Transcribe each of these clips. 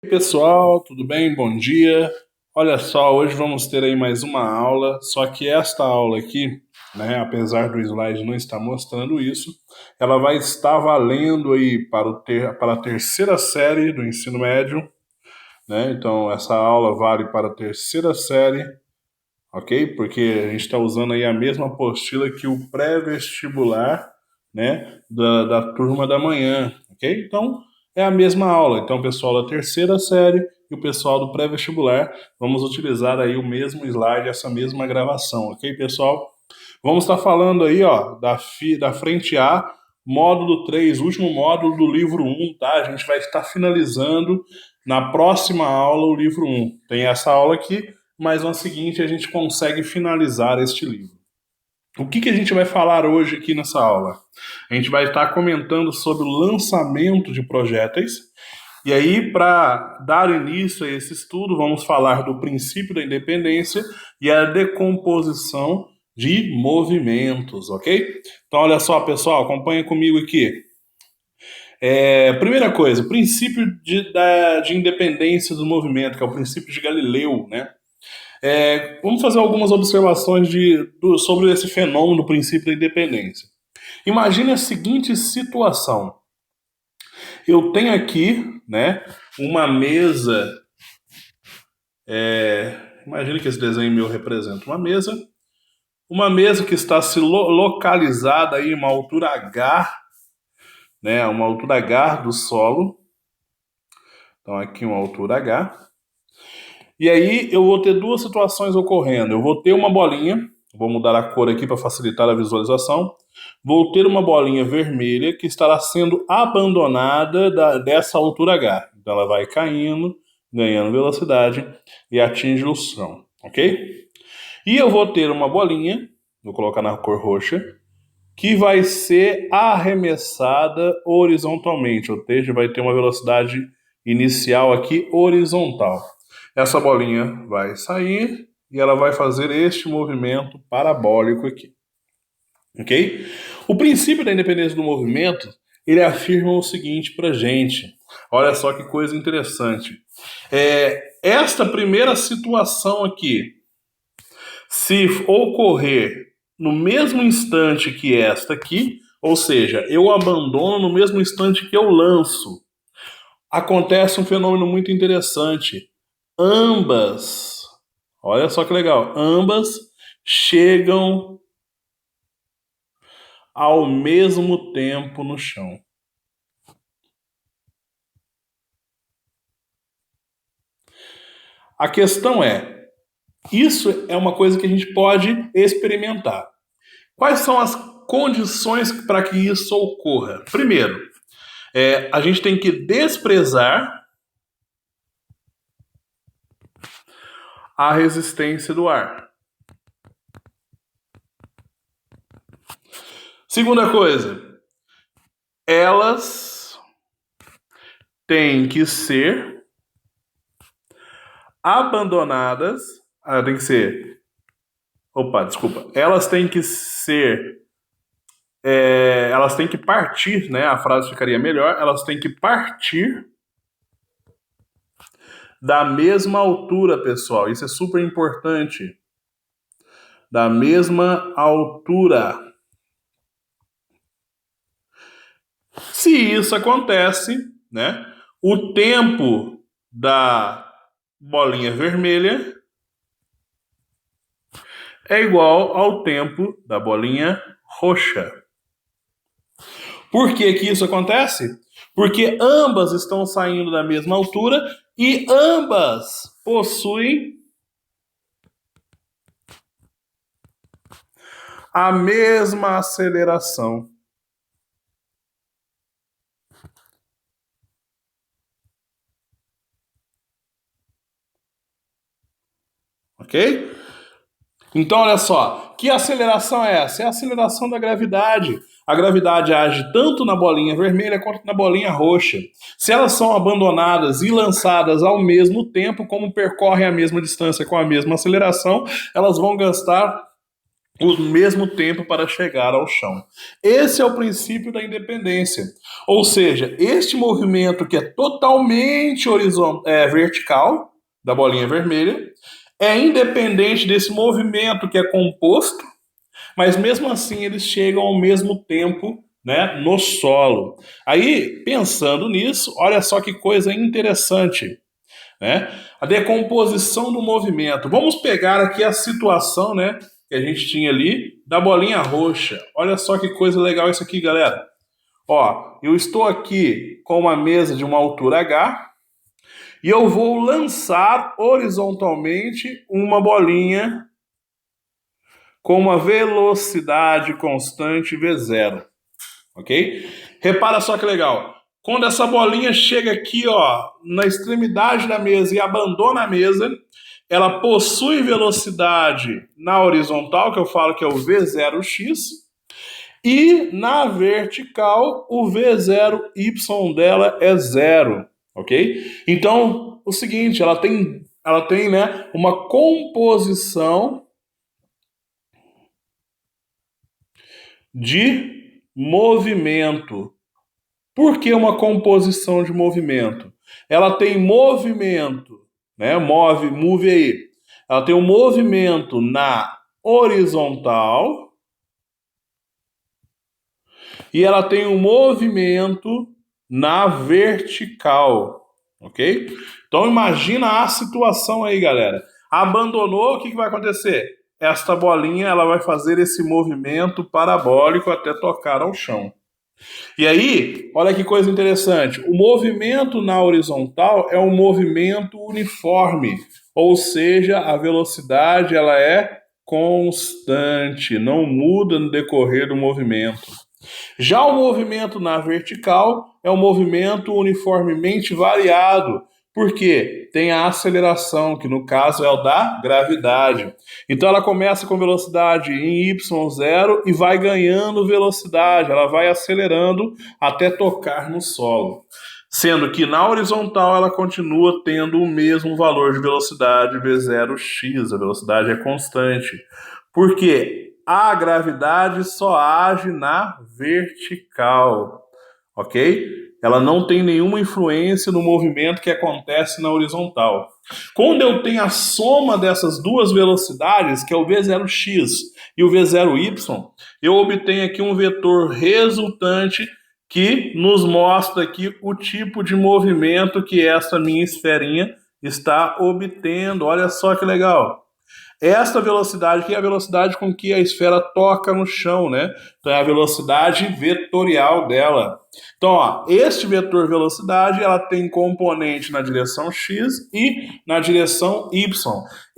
Oi, pessoal, tudo bem? Bom dia. Olha só, hoje vamos ter aí mais uma aula, só que esta aula aqui, né, apesar do slide não estar mostrando isso, ela vai estar valendo aí para a terceira série do ensino médio, né? Então, essa aula vale para a terceira série, ok? Porque a gente está usando aí a mesma apostila que o pré-vestibular, né, da turma da manhã, ok? Então, é a mesma aula. Então, o pessoal da terceira série e o pessoal do pré-vestibular, vamos utilizar aí o mesmo slide, essa mesma gravação, ok, pessoal? Vamos estar falando aí, ó, da frente A, módulo 3, último módulo do livro 1, tá? A gente vai estar finalizando na próxima aula o livro 1. Tem essa aula aqui, mas na seguinte a gente consegue finalizar este livro. O que a gente vai falar hoje aqui nessa aula? A gente vai estar comentando sobre o lançamento de projéteis. E aí, para dar início a esse estudo, vamos falar do princípio da independência e a decomposição de movimentos, ok? Então, olha só, pessoal, acompanha comigo aqui. Primeira coisa, princípio de independência do movimento, que é o princípio de Galileu, né? Vamos fazer algumas observações sobre esse fenômeno do princípio da independência. Imagine a seguinte situação. Eu tenho aqui, né, uma mesa. Imagine que esse desenho meu representa uma mesa que está se localizada aí em uma altura H, né, uma altura H do solo. Então aqui uma altura H. E aí eu vou ter duas situações ocorrendo. Eu vou ter uma bolinha, vou mudar a cor aqui para facilitar a visualização. Vou ter uma bolinha vermelha que estará sendo abandonada dessa altura H. Então ela vai caindo, ganhando velocidade e atinge o chão, ok? E eu vou ter uma bolinha, vou colocar na cor roxa, que vai ser arremessada horizontalmente, ou seja, vai ter uma velocidade inicial aqui horizontal. Essa bolinha vai sair e ela vai fazer este movimento parabólico aqui. Ok? O princípio da independência do movimento, ele afirma o seguinte pra gente. Olha só que coisa interessante. Esta primeira situação aqui, se ocorrer no mesmo instante que esta aqui, ou seja, eu abandono no mesmo instante que eu lanço, acontece um fenômeno muito interessante. Ambas, olha só que legal, ambas chegam ao mesmo tempo no chão. A questão isso é uma coisa que a gente pode experimentar. Quais são as condições para que isso ocorra? Primeiro, a gente tem que desprezar a resistência do ar. Segunda coisa, elas têm que ser abandonadas. Tem que ser. Opa, desculpa. Elas têm que ser. Elas têm que partir, né? A frase ficaria melhor. Elas têm que partir da mesma altura, pessoal. Isso é super importante. Da mesma altura. Se isso acontece, né? O tempo da bolinha vermelha é igual ao tempo da bolinha roxa. Por que isso acontece? Porque ambas estão saindo da mesma altura e ambas possuem a mesma aceleração. Ok? Então, olha só, que aceleração é essa? É a aceleração da gravidade. A gravidade age tanto na bolinha vermelha quanto na bolinha roxa. Se elas são abandonadas e lançadas ao mesmo tempo, como percorrem a mesma distância com a mesma aceleração, elas vão gastar o mesmo tempo para chegar ao chão. Esse é o princípio da independência. Ou seja, este movimento que é totalmente vertical, da bolinha vermelha, é independente desse movimento que é composto, mas mesmo assim eles chegam ao mesmo tempo, né, no solo. Aí, pensando nisso, olha só que coisa interessante, né? A decomposição do movimento. Vamos pegar aqui a situação, né, que a gente tinha ali da bolinha roxa. Olha só que coisa legal isso aqui, galera. Ó, eu estou aqui com uma mesa de uma altura H e eu vou lançar horizontalmente uma bolinha com uma velocidade constante V0, ok? Repara só que legal. Quando essa bolinha chega aqui, ó, na extremidade da mesa e abandona a mesa, ela possui velocidade na horizontal, que eu falo que é o V0x, e na vertical, o V0y dela é zero, ok? Então, o seguinte, ela tem, né, uma composição de movimento. Por que uma composição de movimento? Ela tem movimento, né? Move aí. Ela tem um movimento na horizontal e ela tem um movimento na vertical, ok? Então imagina a situação aí, galera. Abandonou, o que vai acontecer? Esta bolinha ela vai fazer esse movimento parabólico até tocar ao chão. E aí, olha que coisa interessante. O movimento na horizontal é um movimento uniforme, ou seja, a velocidade ela é constante, não muda no decorrer do movimento. Já o movimento na vertical é um movimento uniformemente variado, porque tem a aceleração, que no caso é o da gravidade. Então ela começa com velocidade em y0 e vai ganhando velocidade, ela vai acelerando até tocar no solo. Sendo que na horizontal ela continua tendo o mesmo valor de velocidade v0x, a velocidade é constante. Por quê? A gravidade só age na vertical, ok? Ela não tem nenhuma influência no movimento que acontece na horizontal. Quando eu tenho a soma dessas duas velocidades, que é o V0x e o V0y, eu obtenho aqui um vetor resultante que nos mostra aqui o tipo de movimento que essa minha esferinha está obtendo. Olha só que legal. Esta velocidade que é a velocidade com que a esfera toca no chão, né? Então é a velocidade vetorial dela. Então, ó, este vetor velocidade, ela tem componente na direção x e na direção y.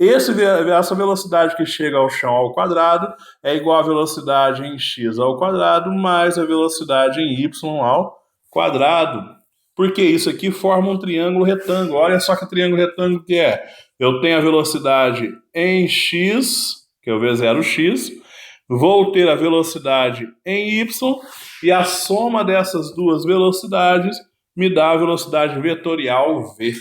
Essa velocidade que chega ao chão ao quadrado é igual à velocidade em x ao quadrado mais a velocidade em y ao quadrado. Porque isso aqui forma um triângulo retângulo. Olha só que triângulo retângulo que é. Eu tenho a velocidade em x, que é o v0x, vou ter a velocidade em y, e a soma dessas duas velocidades me dá a velocidade vetorial v,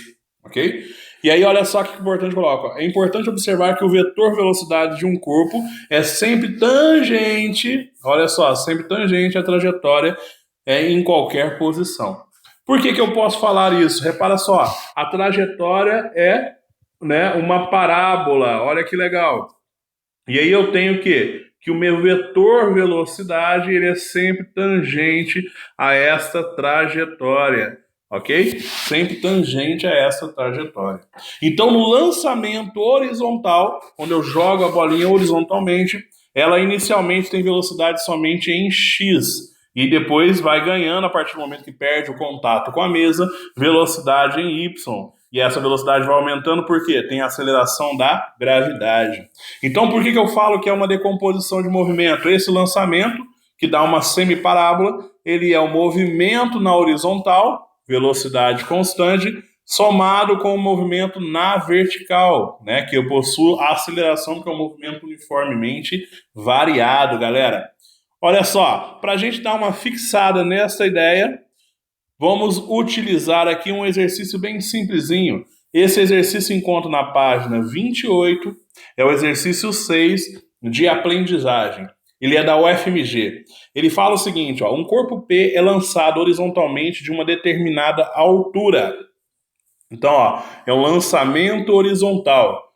ok? E aí, olha só que importante colocar. É importante observar que o vetor velocidade de um corpo é sempre tangente, olha só, sempre tangente à trajetória em qualquer posição. Por que eu posso falar isso? Repara só, a trajetória é, né, uma parábola, olha que legal. E aí eu tenho o quê? Que o meu vetor velocidade ele é sempre tangente a esta trajetória, ok? Sempre tangente a essa trajetória. Então, no lançamento horizontal, quando eu jogo a bolinha horizontalmente, ela inicialmente tem velocidade somente em x, e depois vai ganhando, a partir do momento que perde o contato com a mesa, velocidade em y. E essa velocidade vai aumentando porque tem a aceleração da gravidade. Então, por que eu falo que é uma decomposição de movimento? Esse lançamento, que dá uma semiparábola, ele é o movimento na horizontal, velocidade constante, somado com o movimento na vertical, né? Que eu possuo a aceleração, que é um movimento uniformemente variado, galera. Olha só, para a gente dar uma fixada nessa ideia, vamos utilizar aqui um exercício bem simplesinho. Esse exercício encontra na página 28, é o exercício 6, de aprendizagem. Ele é da UFMG. Ele fala o seguinte, ó, um corpo P é lançado horizontalmente de uma determinada altura. Então, ó, é um lançamento horizontal.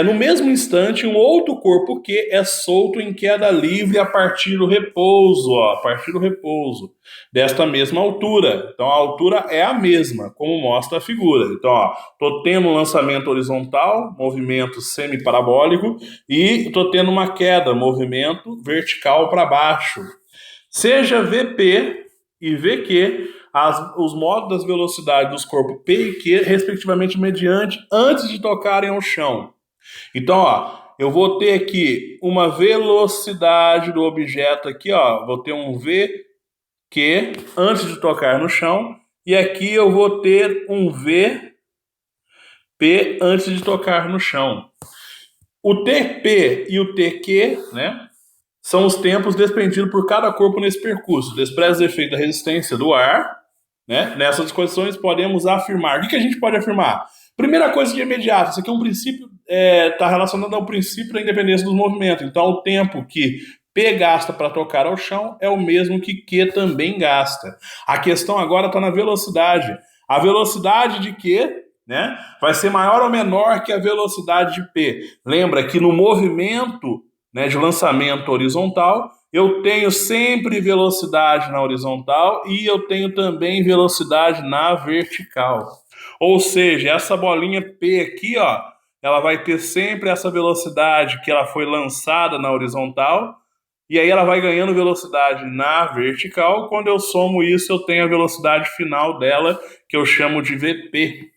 No mesmo instante, um outro corpo Q é solto em queda livre a partir do repouso, ó, a partir do repouso, desta mesma altura. Então, a altura é a mesma, como mostra a figura. Então, estou tendo um lançamento horizontal, movimento semiparabólico, e estou tendo uma queda, movimento vertical para baixo. Seja VP e VQ, os modos das velocidades dos corpos P e Q, respectivamente, mediante, antes de tocarem ao chão. Então, ó, eu vou ter aqui uma velocidade do objeto aqui, ó, vou ter um VQ antes de tocar no chão, e aqui eu vou ter um VP antes de tocar no chão. O TP e o TQ, né, são os tempos despendidos por cada corpo nesse percurso. Despreza o efeito da resistência do ar, né? Nessas condições podemos afirmar. O que a gente pode afirmar? Primeira coisa de imediato, isso aqui é um princípio, está relacionado ao princípio da independência dos movimentos. Então, o tempo que P gasta para tocar ao chão é o mesmo que Q também gasta. A questão agora está na velocidade. A velocidade de Q, né, vai ser maior ou menor que a velocidade de P. Lembra que no movimento, né, de lançamento horizontal, eu tenho sempre velocidade na horizontal e eu tenho também velocidade na vertical. Ou seja, essa bolinha P aqui, ó, ela vai ter sempre essa velocidade que ela foi lançada na horizontal, e aí ela vai ganhando velocidade na vertical. Quando eu somo isso, eu tenho a velocidade final dela, que eu chamo de VP.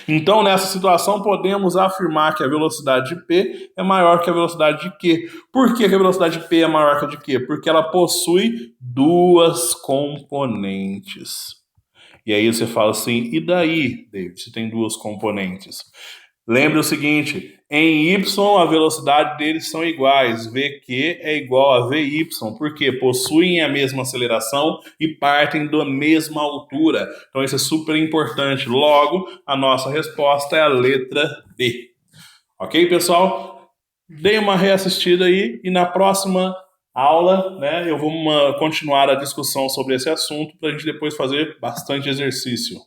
Então, nessa situação, podemos afirmar que a velocidade de P é maior que a velocidade de Q. Por que a velocidade de P é maior que a de Q? Porque ela possui duas componentes. E aí você fala assim, e daí, David, se tem duas componentes? Lembre o seguinte, em Y a velocidade deles são iguais, VQ é igual a VY, porque possuem a mesma aceleração e partem da mesma altura. Então isso é super importante. Logo, a nossa resposta é a letra D. Ok, pessoal? Dê uma reassistida aí e na próxima aula, né, eu vou continuar a discussão sobre esse assunto para a gente depois fazer bastante exercício.